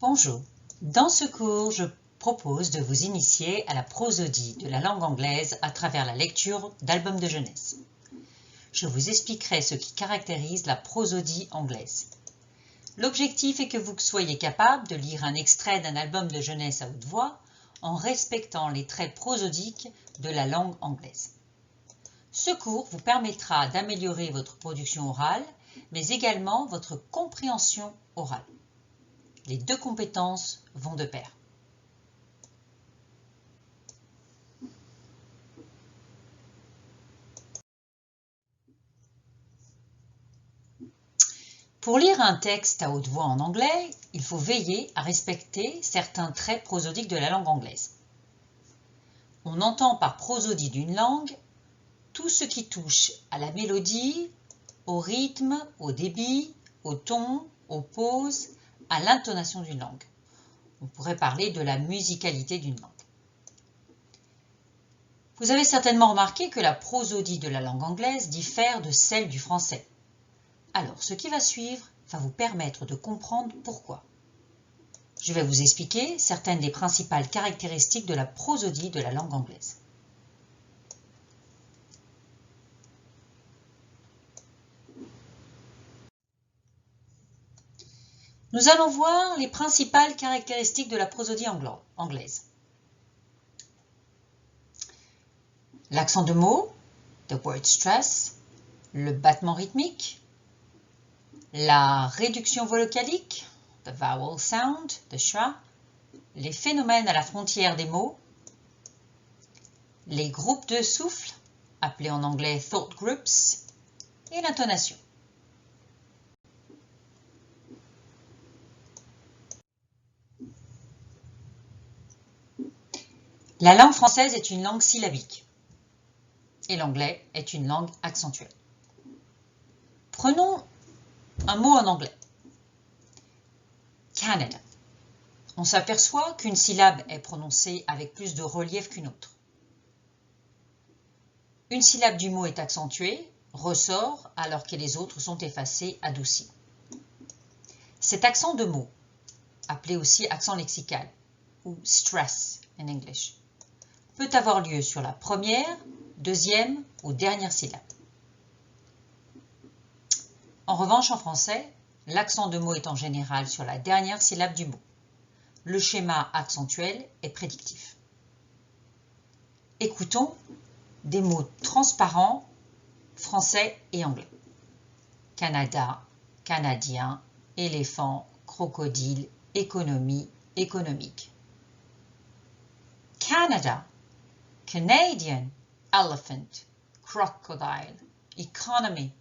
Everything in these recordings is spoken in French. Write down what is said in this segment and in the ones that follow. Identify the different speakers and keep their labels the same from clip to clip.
Speaker 1: Bonjour, dans ce cours, je propose de vous initier à la prosodie de la langue anglaise à travers la lecture d'albums de jeunesse. Je vous expliquerai ce qui caractérise la prosodie anglaise. L'objectif est que vous soyez capable de lire un extrait d'un album de jeunesse à haute voix en respectant les traits prosodiques de la langue anglaise. Ce cours vous permettra d'améliorer votre production orale, mais également votre compréhension orale. Les deux compétences vont de pair. Pour lire un texte à haute voix en anglais, il faut veiller à respecter certains traits prosodiques de la langue anglaise. On entend par prosodie d'une langue tout ce qui touche à la mélodie, au rythme, au débit, au ton, aux pauses, à l'intonation d'une langue. On pourrait parler de la musicalité d'une langue. Vous avez certainement remarqué que la prosodie de la langue anglaise diffère de celle du français. Alors, ce qui va suivre va vous permettre de comprendre pourquoi. Je vais vous expliquer certaines des principales caractéristiques de la prosodie de la langue anglaise. Nous allons voir les principales caractéristiques de la prosodie anglaise. L'accent de mots, the word stress, le battement rythmique, la réduction vocalique, the vowel sound, the schwa, les phénomènes à la frontière des mots, les groupes de souffle, appelés en anglais thought groups, et l'intonation. La langue française est une langue syllabique et l'anglais est une langue accentuelle. Prenons un mot en anglais. Canada. On s'aperçoit qu'une syllabe est prononcée avec plus de relief qu'une autre. Une syllabe du mot est accentuée, ressort, alors que les autres sont effacées, adoucies. Cet accent de mot, appelé aussi accent lexical, ou stress in English, peut avoir lieu sur la première, deuxième ou dernière syllabe. En revanche, en français, l'accent de mot est en général sur la dernière syllabe du mot. Le schéma accentuel est prédictif. Écoutons des mots transparents français et anglais. Canada, canadien, éléphant, crocodile, économie, économique. Canada, Canadian, elephant, crocodile, economy,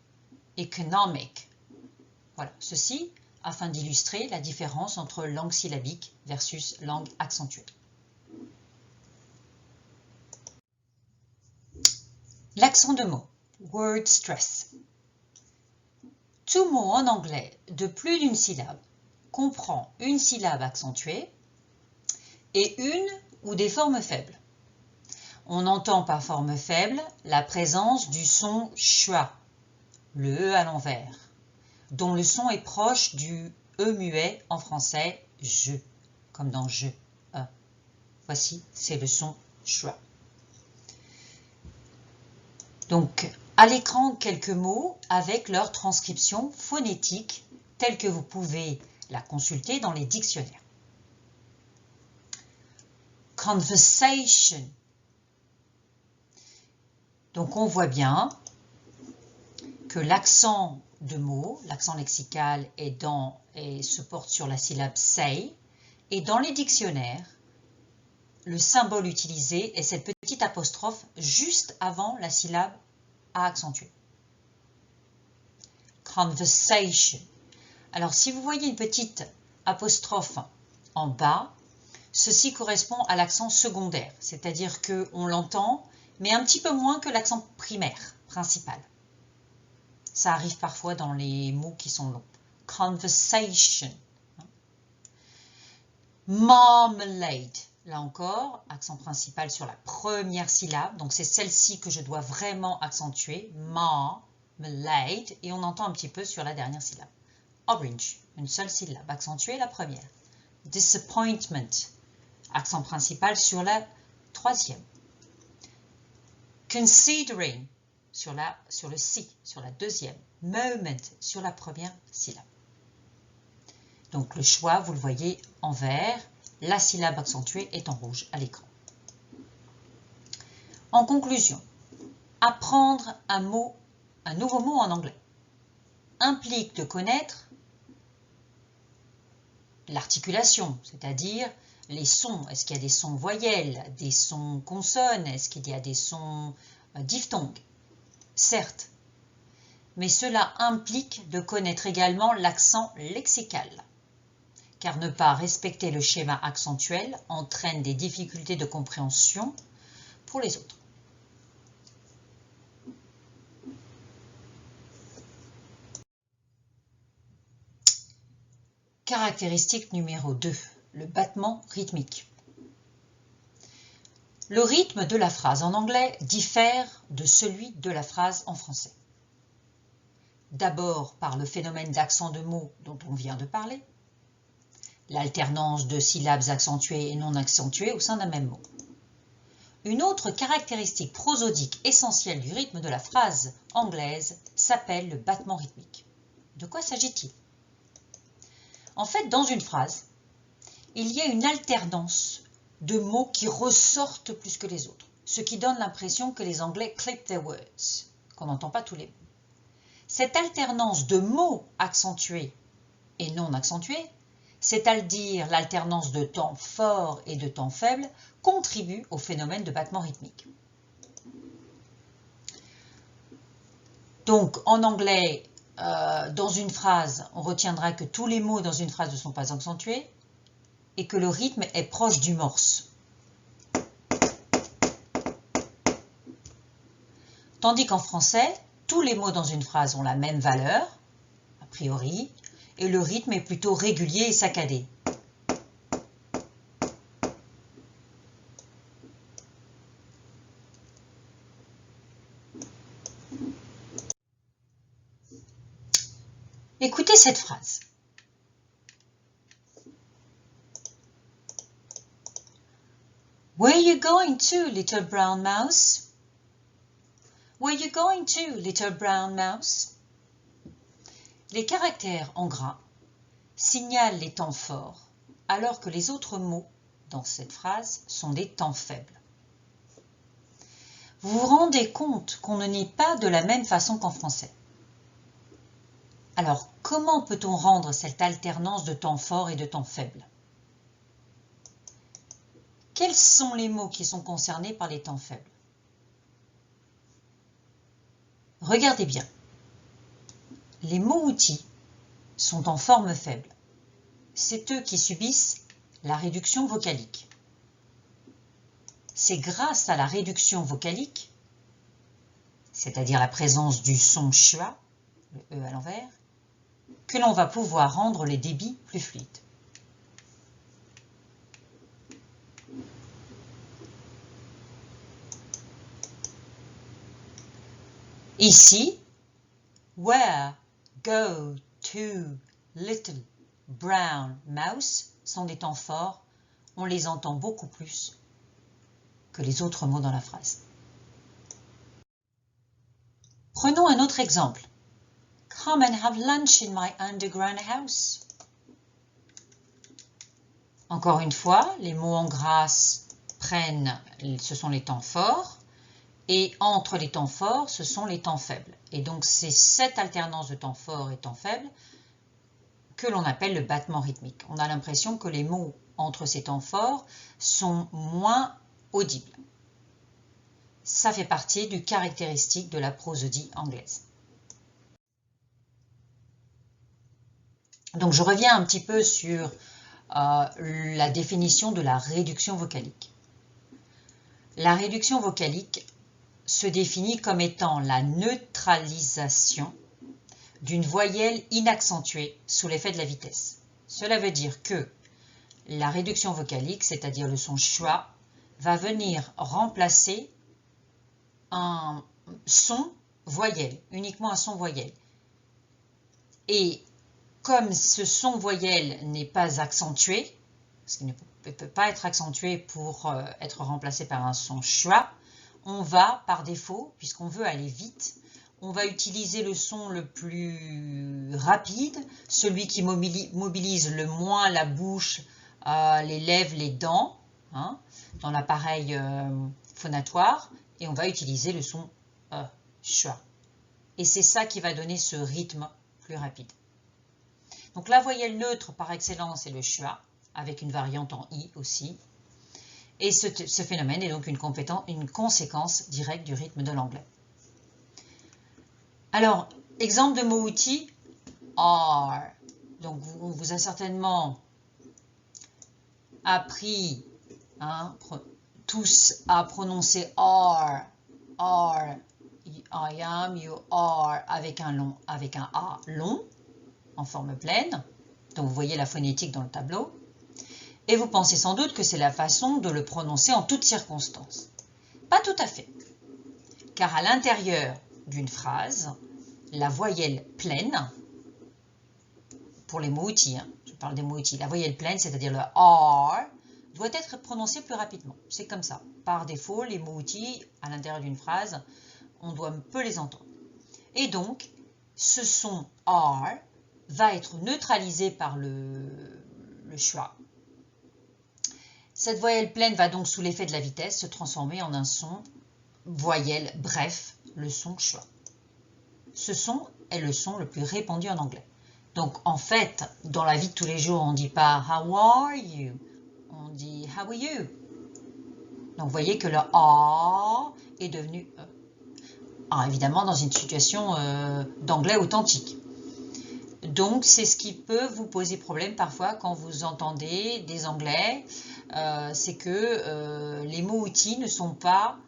Speaker 1: economic. Voilà, ceci afin d'illustrer la différence entre langue syllabique versus langue accentuelle. L'accent de mot, word stress. Tout mot en anglais de plus d'une syllabe comprend une syllabe accentuée et une ou des formes faibles. On entend par forme faible la présence du son schwa, le E à l'envers, dont le son est proche du E muet en français, je, comme dans je. Voici, c'est le son schwa. Donc, à l'écran, quelques mots avec leur transcription phonétique, telle que vous pouvez la consulter dans les dictionnaires. Conversation. Donc, on voit bien que l'accent de mot, l'accent lexical se porte sur la syllabe say, et dans les dictionnaires, le symbole utilisé est cette petite apostrophe juste avant la syllabe à accentuer. Conversation. Alors, si vous voyez une petite apostrophe en bas, ceci correspond à l'accent secondaire, c'est-à-dire qu'on l'entend, mais un petit peu moins que l'accent primaire, principal. Ça arrive parfois dans les mots qui sont longs. Conversation. Marmalade. Là encore, accent principal sur la première syllabe. Donc, c'est celle-ci que je dois vraiment accentuer. Marmalade. Et on entend un petit peu sur la dernière syllabe. Orange. Une seule syllabe. Accentuer la première. disappointment, accent principal sur la troisième. Considering, sur le si, sur la deuxième. Moment, sur la première syllabe. Donc le choix, vous le voyez en vert, la syllabe accentuée est en rouge à l'écran. En conclusion, apprendre un nouveau mot en anglais implique de connaître l'articulation, c'est-à-dire les sons. Est-ce qu'il y a des sons voyelles, des sons consonnes, est-ce qu'il y a des sons diphtongues? Certes, mais cela implique de connaître également l'accent lexical, car ne pas respecter le schéma accentuel entraîne des difficultés de compréhension pour les autres. Caractéristique numéro 2, le battement rythmique. Le rythme de la phrase en anglais diffère de celui de la phrase en français. D'abord par le phénomène d'accent de mots dont on vient de parler, l'alternance de syllabes accentuées et non accentuées au sein d'un même mot. Une autre caractéristique prosodique essentielle du rythme de la phrase anglaise s'appelle le battement rythmique. De quoi s'agit-il? En fait, dans une phrase, il y a une alternance de mots qui ressortent plus que les autres, ce qui donne l'impression que les Anglais clip their words, qu'on n'entend pas tous les mots. Cette alternance de mots accentués et non accentués, c'est-à-dire l'alternance de temps fort et de temps faible, contribue au phénomène de battement rythmique. Donc, en anglais, dans une phrase, on retiendra que tous les mots dans une phrase ne sont pas accentués et que le rythme est proche du morse. Tandis qu'en français, tous les mots dans une phrase ont la même valeur, a priori, et le rythme est plutôt régulier et saccadé. Écoutez cette phrase. Where are you going to, little brown mouse? Where are you going to, little brown mouse? Les caractères en gras signalent les temps forts, alors que les autres mots dans cette phrase sont des temps faibles. Vous vous rendez compte qu'on ne nie pas de la même façon qu'en français. Alors, comment peut-on rendre cette alternance de temps forts et de temps faibles? Quels sont les mots qui sont concernés par les temps faibles? Regardez bien. Les mots-outils sont en forme faible. C'est eux qui subissent la réduction vocalique. C'est grâce à la réduction vocalique, c'est-à-dire la présence du son schwa, le E à l'envers, que l'on va pouvoir rendre les débits plus fluides. Ici, where, go, to, little, brown, mouse sont des temps forts, on les entend beaucoup plus que les autres mots dans la phrase. Prenons un autre exemple. Come and have lunch in my underground house. Encore une fois, les mots en gras ce sont les temps forts, et entre les temps forts, ce sont les temps faibles. Et donc, c'est cette alternance de temps forts et temps faibles que l'on appelle le battement rythmique. On a l'impression que les mots entre ces temps forts sont moins audibles. Ça fait partie du caractéristique de la prosodie anglaise. Donc, je reviens un petit peu sur la définition de la réduction vocalique. La réduction vocalique se définit comme étant la neutralisation d'une voyelle inaccentuée sous l'effet de la vitesse. Cela veut dire que la réduction vocalique, c'est-à-dire le son schwa, va venir remplacer un son voyelle, uniquement un son voyelle. Et comme ce son voyelle n'est pas accentué, parce qu'il ne peut pas être accentué pour être remplacé par un son schwa, on va, par défaut, puisqu'on veut aller vite, on va utiliser le son le plus rapide, celui qui mobilise le moins la bouche, les lèvres, les dents, hein, dans l'appareil phonatoire, et on va utiliser le son schwa. Et c'est ça qui va donner ce rythme plus rapide. Donc la voyelle neutre par excellence est le schwa, avec une variante en i aussi. Et ce phénomène est donc une conséquence directe du rythme de l'anglais. Alors, exemple de mot-outil, are. Donc, on vous a certainement appris tous à prononcer are, I am, you are, avec un A long, en forme pleine. Donc, vous voyez la phonétique dans le tableau. Et vous pensez sans doute que c'est la façon de le prononcer en toutes circonstances. Pas tout à fait. Car à l'intérieur d'une phrase, la voyelle pleine, pour les mots-outils, je parle des mots-outils, la voyelle pleine, c'est-à-dire le R, doit être prononcée plus rapidement. C'est comme ça. Par défaut, les mots-outils, à l'intérieur d'une phrase, on doit peu les entendre. Et donc, ce son R va être neutralisé par le schwa. Cette voyelle pleine va donc, sous l'effet de la vitesse, se transformer en un son voyelle bref, le son schwa. Ce son est le son le plus répandu en anglais. Donc, en fait, dans la vie de tous les jours, on ne dit pas « How are you ?» On dit « How are you ?» Donc, vous voyez que le « A » est devenu « E ». Alors, évidemment, dans une situation d'anglais authentique. Donc, c'est ce qui peut vous poser problème parfois quand vous entendez des anglais. C'est que les mots-outils ne sont pas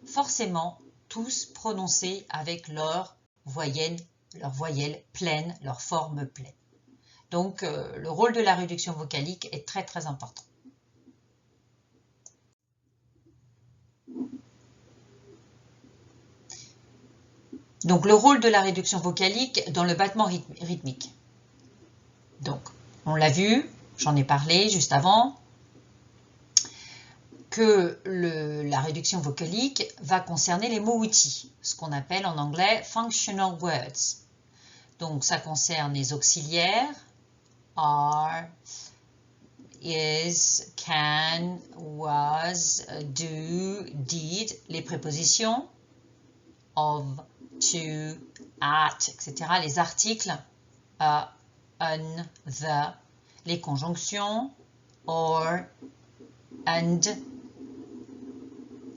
Speaker 1: forcément tous prononcés avec leur voyelle pleine, leur forme pleine. Donc, le rôle de la réduction vocalique est très très important. Donc, le rôle de la réduction vocalique dans le battement rythmique. Donc, on l'a vu, j'en ai parlé juste avant, que la réduction vocalique va concerner les mots-outils, ce qu'on appelle en anglais « functional words ». Donc, ça concerne les auxiliaires, are, is, can, was, do, did, les prépositions, of, to, at, etc., les articles, un, the, les conjonctions, or, and,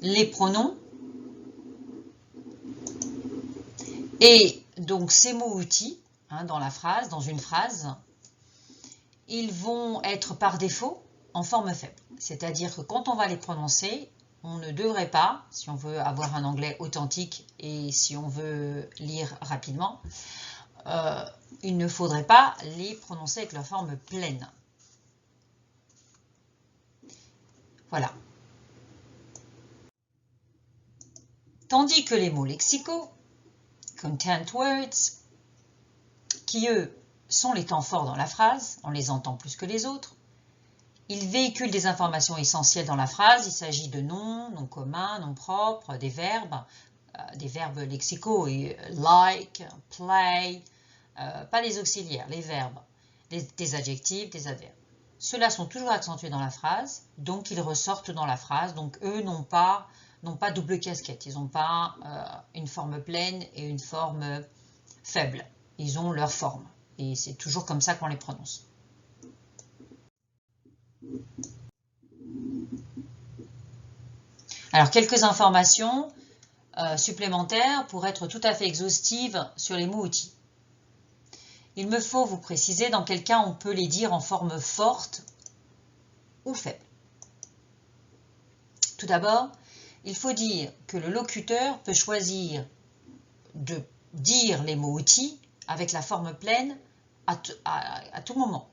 Speaker 1: les pronoms. Et donc ces mots-outils, dans une phrase, ils vont être par défaut en forme faible. C'est-à-dire que quand on va les prononcer, on ne devrait pas, si on veut avoir un anglais authentique et si on veut lire rapidement, il ne faudrait pas les prononcer avec leur forme pleine. Voilà. Tandis que les mots lexicaux, content words, qui eux sont les temps forts dans la phrase, on les entend plus que les autres, ils véhiculent des informations essentielles dans la phrase, il s'agit de noms, noms communs, noms propres, des verbes lexicaux, et like, play, pas les auxiliaires, les verbes, des adjectifs, des adverbes. Ceux-là sont toujours accentués dans la phrase, donc ils ressortent dans la phrase, donc eux n'ont pas double casquette, ils n'ont pas une forme pleine et une forme faible, ils ont leur forme, et c'est toujours comme ça qu'on les prononce. Alors, quelques informations supplémentaires pour être tout à fait exhaustives sur les mots-outils. Il me faut vous préciser dans quel cas on peut les dire en forme forte ou faible. Tout d'abord, il faut dire que le locuteur peut choisir de dire les mots-outils avec la forme pleine à tout moment.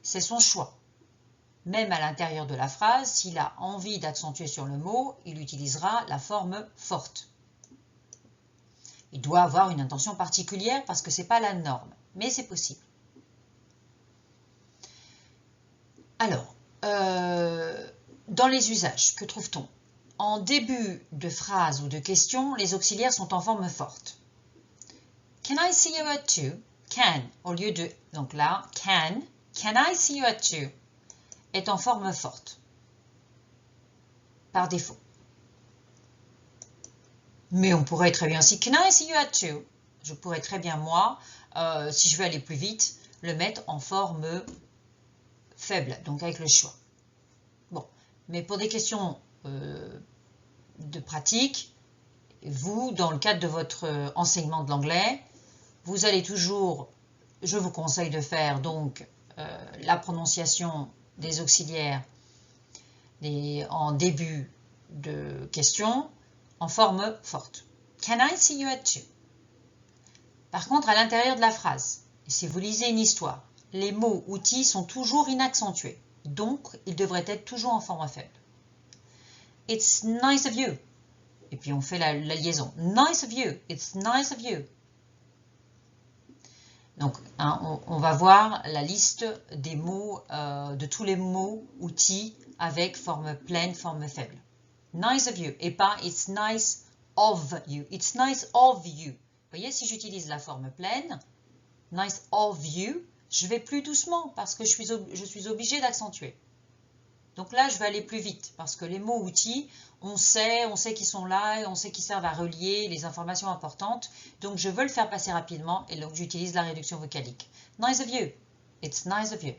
Speaker 1: C'est son choix. Même à l'intérieur de la phrase, s'il a envie d'accentuer sur le mot, il utilisera la forme forte. Il doit avoir une intention particulière parce que ce n'est pas la norme, mais c'est possible. Alors, dans les usages, que trouve-t-on? En début de phrase ou de question, les auxiliaires sont en forme forte. Can I see you at 2? Can, au lieu de, donc là, can I see you at 2? Est en forme forte, par défaut. Mais on pourrait très bien aussi, can I see you at 2? Je pourrais très bien, moi, si je veux aller plus vite, le mettre en forme faible, donc avec le choix. Bon, mais pour des questions de pratique, vous, dans le cadre de votre enseignement de l'anglais, vous allez toujours, je vous conseille de faire donc la prononciation des auxiliaires en début de question en forme forte. Can I see you at 2? Par contre, à l'intérieur de la phrase, si vous lisez une histoire, les mots outils sont toujours inaccentués, donc ils devraient être toujours en forme faible. It's nice of you. Et puis on fait la liaison. Nice of you. It's nice of you. Donc, hein, on va voir la liste des mots, de tous les mots outils avec forme pleine, forme faible. Nice of you et pas it's nice of you. It's nice of you. Vous voyez, si j'utilise la forme pleine, nice of you, je vais plus doucement parce que je suis obligée d'accentuer. Donc là, je vais aller plus vite parce que les mots outils, on sait qu'ils sont là, et on sait qu'ils servent à relier les informations importantes. Donc, je veux le faire passer rapidement et donc j'utilise la réduction vocalique. Nice of you. It's nice of you.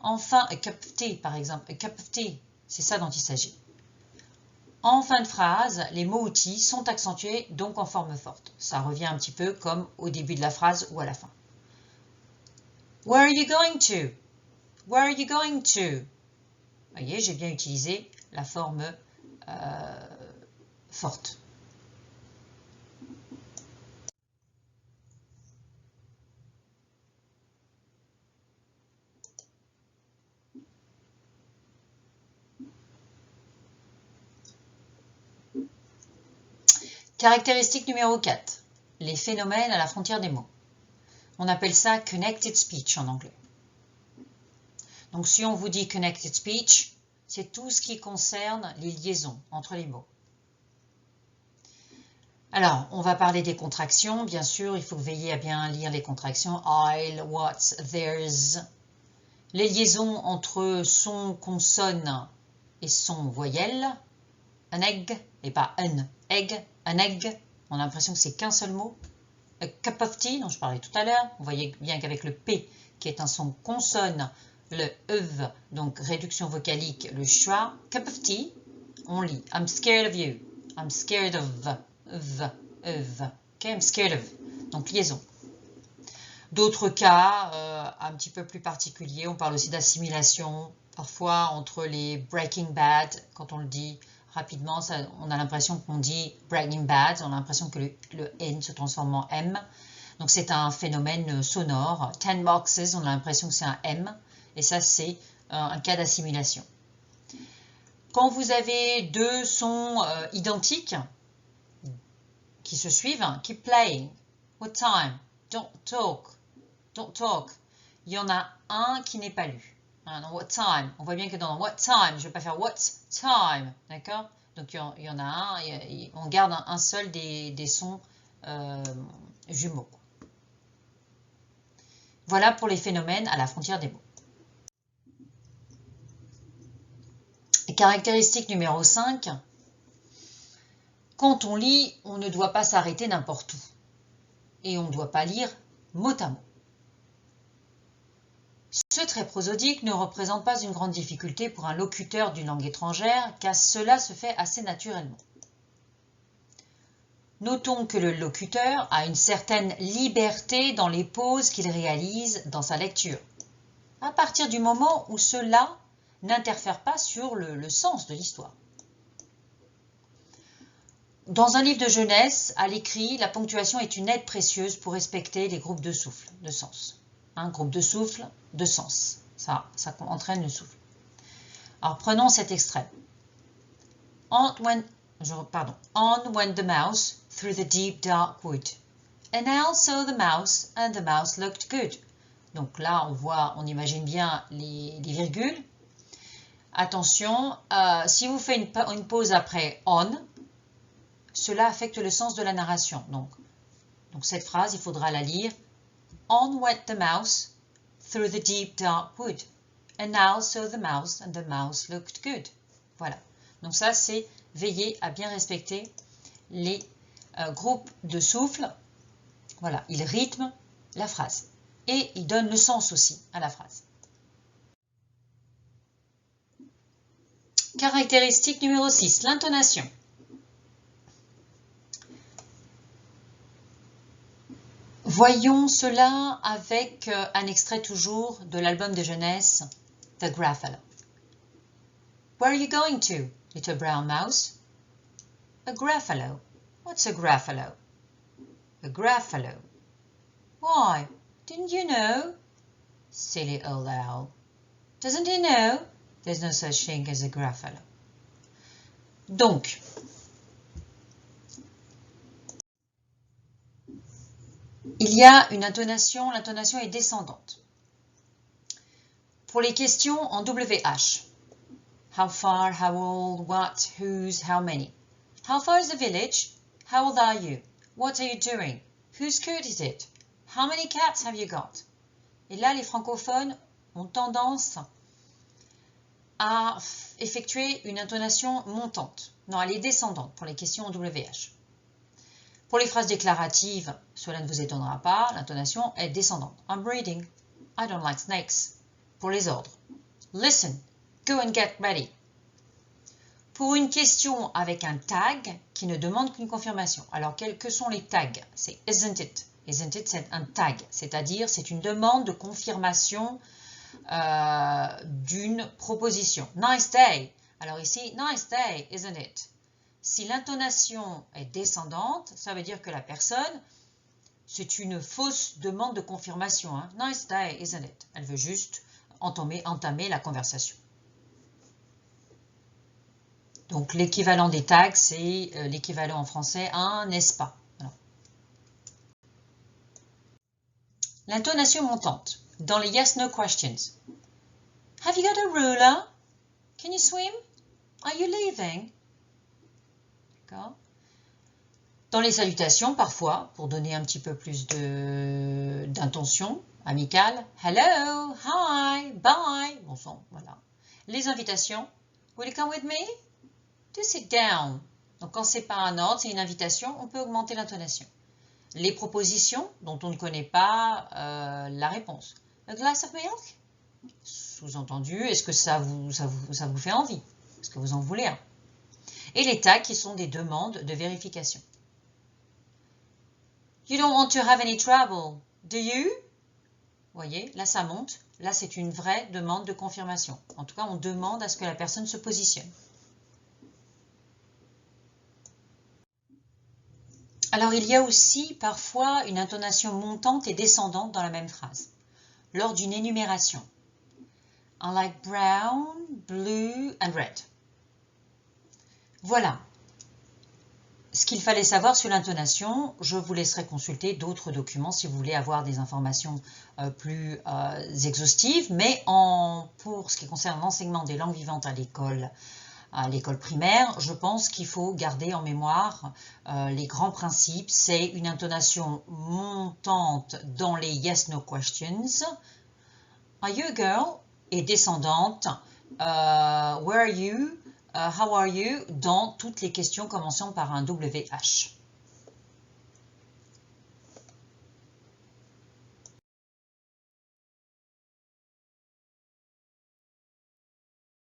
Speaker 1: Enfin, a cup of tea, par exemple. A cup of tea. C'est ça dont il s'agit. En fin de phrase, les mots outils sont accentués, donc en forme forte. Ça revient un petit peu comme au début de la phrase ou à la fin. Where are you going to? Where are you going to? Vous voyez, j'ai bien utilisé la forme forte. Caractéristique numéro 4. Les phénomènes à la frontière des mots. On appelle ça connected speech en anglais. Donc si on vous dit connected speech, c'est tout ce qui concerne les liaisons entre les mots. Alors, on va parler des contractions. Bien sûr, il faut veiller à bien lire les contractions. I'll, what's, there's. Les liaisons entre son, consonne et son, voyelle. An egg, et pas un egg. Un egg, on a l'impression que c'est qu'un seul mot. A cup of tea, dont je parlais tout à l'heure. Vous voyez bien qu'avec le P, qui est un son consonne, le EV, donc réduction vocalique, le schwa. Cup of tea, on lit I'm scared of you. I'm scared of. Okay, I'm scared of. Donc liaison. D'autres cas un petit peu plus particuliers, on parle aussi d'assimilation, parfois entre les Breaking Bad, quand on le dit rapidement, on a l'impression qu'on dit Breaking Bad, on a l'impression que le N se transforme en M. Donc c'est un phénomène sonore. 10 boxes, on a l'impression que c'est un M, et ça c'est un cas d'assimilation. Quand vous avez deux sons identiques, qui se suivent, keep playing, what time, don't talk, don't talk. Il y en a un qui n'est pas lu. Dans what time, on voit bien que dans what time, je ne vais pas faire what time, d'accord? Donc il y en a un, on garde un seul des sons jumeaux. Voilà pour les phénomènes à la frontière des mots. Et caractéristique numéro 5. Quand on lit, on ne doit pas s'arrêter n'importe où. Et on ne doit pas lire mot à mot. Ce trait prosodique ne représente pas une grande difficulté pour un locuteur d'une langue étrangère, car cela se fait assez naturellement. Notons que le locuteur a une certaine liberté dans les pauses qu'il réalise dans sa lecture, à partir du moment où cela n'interfère pas sur le sens de l'histoire. Dans un livre de jeunesse, à l'écrit, la ponctuation est une aide précieuse pour respecter les groupes de souffle, de sens. Un groupe de souffle, de sens. Ça entraîne le souffle. Alors, prenons cet extrait. On went the mouse through the deep dark wood. An owl saw the mouse, and the mouse looked good. Donc là, on imagine bien les virgules. Attention, si vous faites une pause après on, cela affecte le sens de la narration. Donc cette phrase, il faudra la lire. On went the mouse through the deep dark wood. An owl saw the mouse and the mouse looked good. Voilà. Donc ça, c'est veiller à bien respecter les groupes de souffle. Voilà, il rythme la phrase. Et il donne le sens aussi à la phrase. Caractéristique numéro 6, l'intonation. Voyons cela avec un extrait toujours de l'album de jeunesse The Gruffalo. Where are you going to, little brown mouse? A Gruffalo. What's a Gruffalo? A Gruffalo. Why, didn't you know? Silly old owl. Doesn't he know? There's no such thing as a Gruffalo. Donc, il y a une intonation, l'intonation est descendante. Pour les questions en WH, how far, how old, what, whose, how many. How far is the village? How old are you? What are you doing? Whose coat is it? How many cats have you got? Et là, les francophones ont tendance à effectuer une intonation montante. Non, elle est descendante pour les questions en WH. Pour les phrases déclaratives, cela ne vous étonnera pas, l'intonation est descendante. I'm reading. I don't like snakes. Pour les ordres. Listen. Go and get ready. Pour une question avec un tag qui ne demande qu'une confirmation. Alors, que sont les tags? C'est isn't it. Isn't it, c'est un tag, c'est-à-dire c'est une demande de confirmation d'une proposition. Nice day. Alors ici, nice day, isn't it? Si l'intonation est descendante, ça veut dire que la personne, c'est une fausse demande de confirmation. Hein? Nice day, isn't it? Elle veut juste entamer la conversation. Donc l'équivalent des tags, c'est l'équivalent en français un n'est-ce pas. Voilà. L'intonation montante. Dans les yes-no questions. Have you got a ruler? Can you swim? Are you leaving? D'accord. Dans les salutations, parfois, pour donner un petit peu plus d'intention amicale. Hello, hi, bye. Bon sang, voilà. Les invitations. Will you come with me? To sit down. Donc quand c'est pas un ordre, c'est une invitation, on peut augmenter l'intonation. Les propositions dont on ne connaît pas la réponse. A glass of milk? Sous-entendu, est-ce que ça vous fait envie? Est-ce que vous en voulez un? Et les tags qui sont des demandes de vérification. You don't want to have any trouble, do you? Vous voyez, là ça monte. Là c'est une vraie demande de confirmation. En tout cas, on demande à ce que la personne se positionne. Alors, il y a aussi parfois une intonation montante et descendante dans la même phrase, lors d'une énumération. I like brown, blue and red. Voilà ce qu'il fallait savoir sur l'intonation. Je vous laisserai consulter d'autres documents si vous voulez avoir des informations plus exhaustives. Mais pour ce qui concerne l'enseignement des langues vivantes à l'école primaire, je pense qu'il faut garder en mémoire les grands principes. C'est une intonation montante dans les yes-no questions. Are you a girl? Et descendante. Where are you? How are you? Dans toutes les questions commençant par un WH.